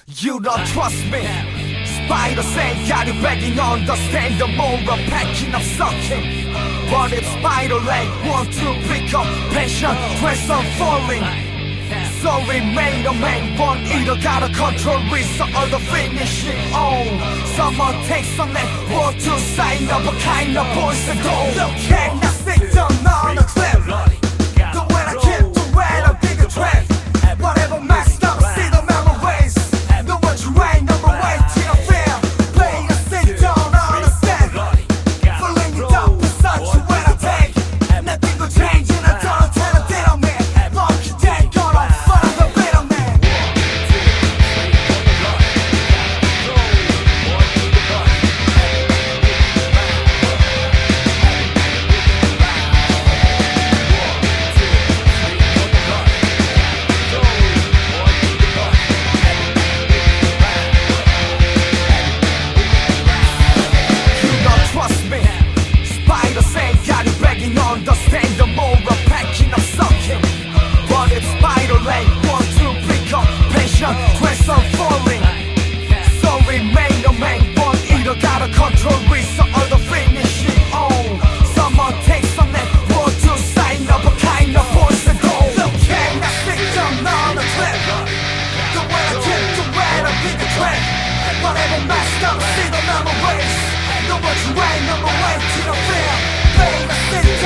You don't trust me. Spider saying got you begging, understand the moral packing I'm sucking. But if spider leg want to pick up passion, twist on falling. So we made a man, but either gotta control result or the finishing on. Someone takes on that word to sign up a kind of poison goal. Look, can I sit down on a cliff? The way I keep the way I dig a trend. Whatever messed up, see the memories. The one you ain't number way till I feel. Playing a sit down on a stand. Filling it up with such a way I take. Nothing will change and I don't tell a little man. Monkey dead, gonna find the little man. Understand the moral packing I'm sucking. But if spider leg want to pick up passion, twist on falling. So remain a man, but either gotta control result or the finishing on. Someone takes on that word to sign up a kind of poison goal. Look, can I sit down on a cliff? The way I keep the way I dig a trend. Whatever messed up, see the memories. Know what you ain't, number way to the fear. Playing a sit down.